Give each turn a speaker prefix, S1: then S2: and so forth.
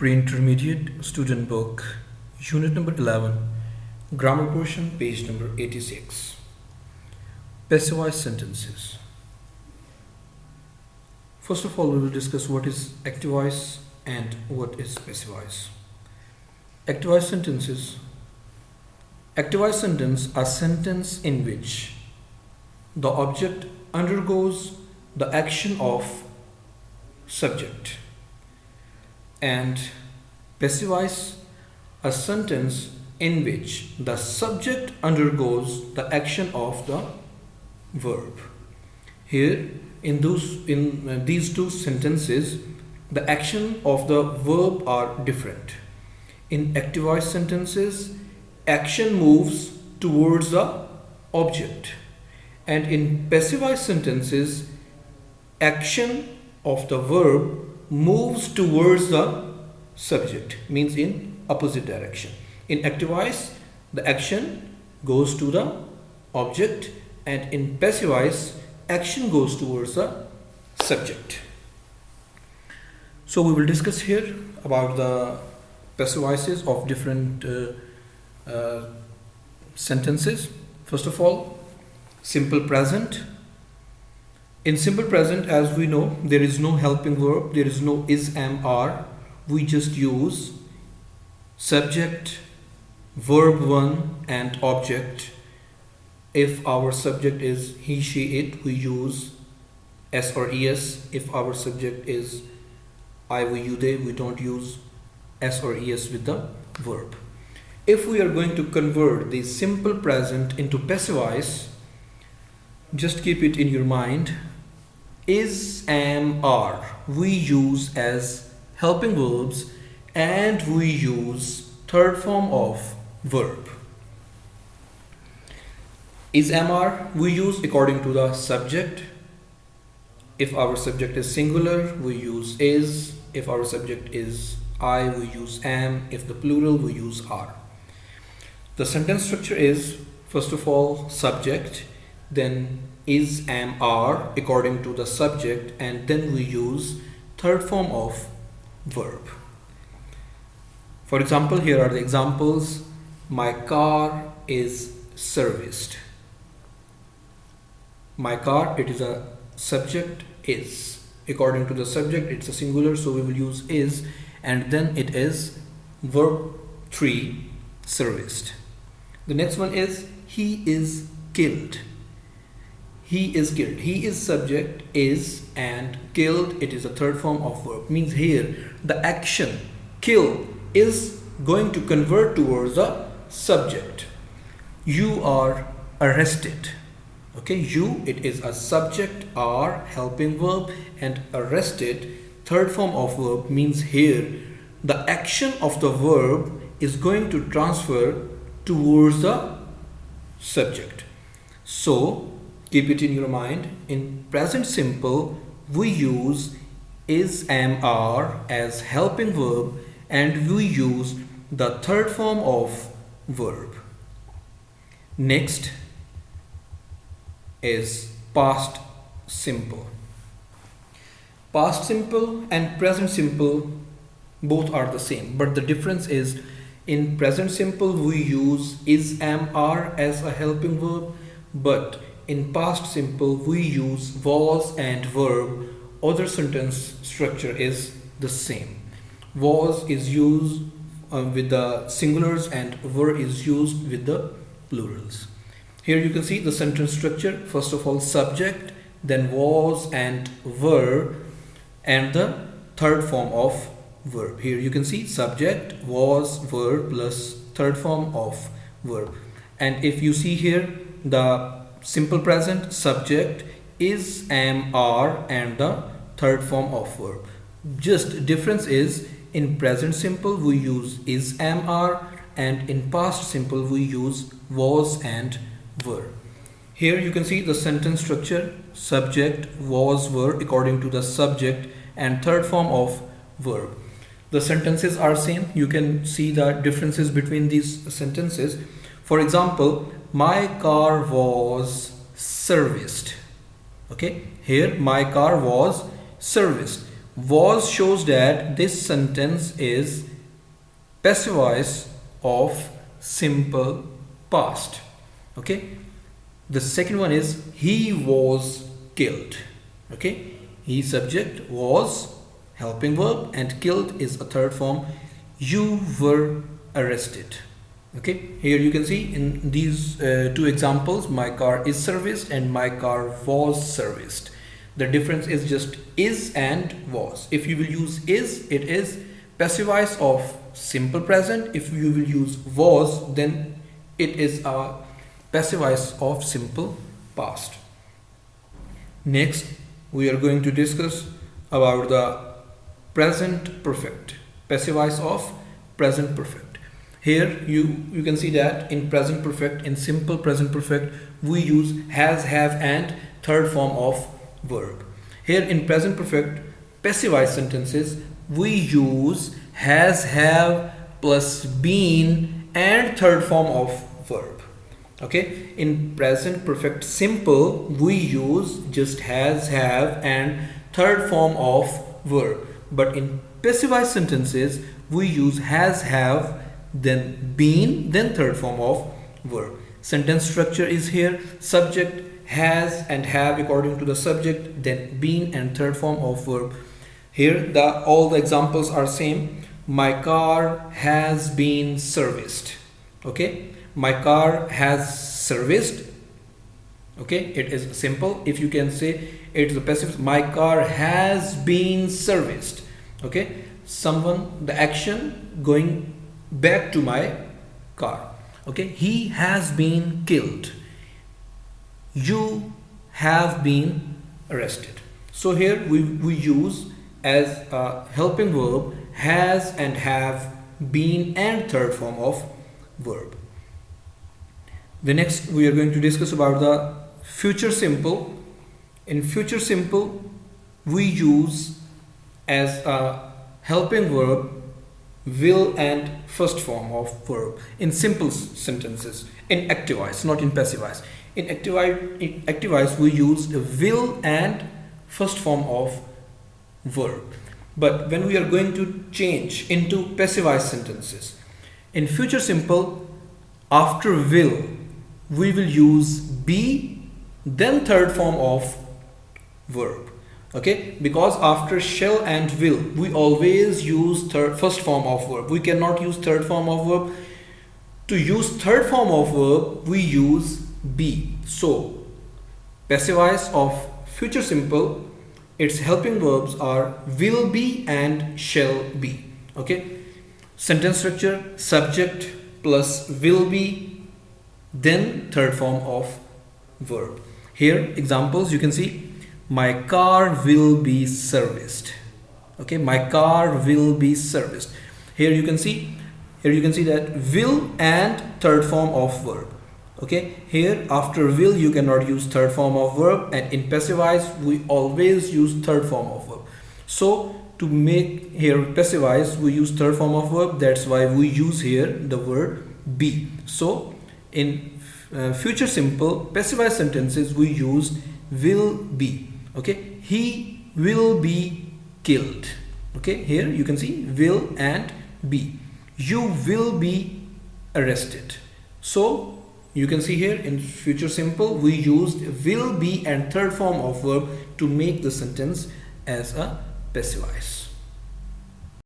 S1: Pre-intermediate student book, unit number 11, grammar portion, page number 86. Passivized sentences. First of all, we will discuss what is activized and what is passivized. Activized sentences. Activized sentence, a sentence in which the object undergoes the action of subject. And passivized, a sentence in which the subject undergoes the action of the verb. Here in these two sentences, the action of the verb are different. In activized sentences, action moves towards the object, and in passivized sentences, action of the verb moves towards the subject, means in opposite direction. In activized, the action goes to the object, and in passivized, action goes towards the subject. So we will discuss here about the passivizes of different sentences. First of all, simple present. In simple present, as we know, there is no helping verb, there is no is, am, are. We just use subject, verb 1 and object. If our subject is he, she, it, we use s or es. If our subject is I, we, you, they, we don't use s or es with the verb. If we are going to convert the simple present into passivized, just keep it in your mind. Is, am, are we use as helping verbs, and we use third form of verb. Is, am, are we use according to the subject. If our subject is singular, we use is. If our subject is I, we use am. If the plural, we use are. The sentence structure is, first of all, subject, then is, am, are according to the subject, and then we use third form of verb. For example, here are the examples. My car is serviced. My car, it is a subject, is. According to the subject, it's a singular, so we will use is, and then it is verb 3, serviced. The next one is he is killed. He is killed. He is subject, is, and killed, it is a third form of verb. Means here the action kill is going to convert towards the subject. You are arrested. Okay, you, it is a subject, are helping verb, and arrested, third form of verb, means here the action of the verb is going to transfer towards the subject. So keep it in your mind. In present simple, we use is, am, are as helping verb, and we use the third form of verb. Next is past simple. Past simple and present simple both are the same, but the difference is in present simple we use is, am, are as a helping verb, but in past simple we use was and verb. Other sentence structure is the same. Was is used with the singulars and were is used with the plurals. Here you can see the sentence structure. First of all, subject, then was and were, and the third form of verb. Here you can see subject, was, were plus third form of verb. And if you see here the simple present, subject, is, am, are, and the third form of verb. Just difference is in present simple we use is, am, are, and in past simple we use was and were. Here you can see the sentence structure. Subject, was, were according to the subject, and third form of verb. The sentences are same. You can see the differences between these sentences. For example, my car was serviced. Okay, here my car was serviced. Was shows that this sentence is passive voice of simple past. Okay. The second one is he was killed. Okay. He subject, was helping verb, and killed is a third form. You were arrested. Okay. Here you can see in these two examples, my car is serviced and my car was serviced. The difference is just is and was. If you will use is, it is passive voice of simple present. If you will use was, then it is a passive voice of simple past. Next, we are going to discuss about the present perfect, passive voice of present perfect. Here you can see that in present perfect, in simple present perfect, we use has, have, and third form of verb. Here in present perfect passive voice sentences, we use has, have plus been and third form of verb. Okay. In present perfect simple, we use just has, have, and third form of verb. But in passive voice sentences, we use has, have, then been, then third form of verb. Sentence structure is here: subject, has and have according to the subject, then been and third form of verb. Here all the examples are same. My car has been serviced. Okay. My car has serviced. Okay. It is simple. If you can say it's the passive, my car has been serviced. Okay. Someone, the action going back to my car. Okay. He has been killed. You have been arrested. So here we use as a helping verb has and have, been and third form of verb. The next we are going to discuss about the future simple. In future simple, we use as a helping verb will and first form of verb in simple sentences, in active voice, not in passive voice. In active voice, we use the will and first form of verb. But when we are going to change into passive voice sentences, in future simple, after will, we will use be, then third form of verb. Okay, because after shall and will, we always use first form of verb. We cannot use third form of verb. To use third form of verb, we use be. So passive voice of future simple, its helping verbs are will be and shall be. Okay. Sentence structure: subject plus will be, then third form of verb. Here examples you can see: my car will be serviced. Okay, my car will be serviced. Here you can see that will and third form of verb. Okay, here after will you cannot use third form of verb, and in passive voice we always use third form of verb. So to make here passive voice, we use third form of verb. That's why we use here the word be. So in future simple passive voice sentences, we use will be. Okay, he will be killed. Okay, here you can see will and be. You will be arrested. So you can see here in future simple we used will be and third form of verb to make the sentence as a passive voice.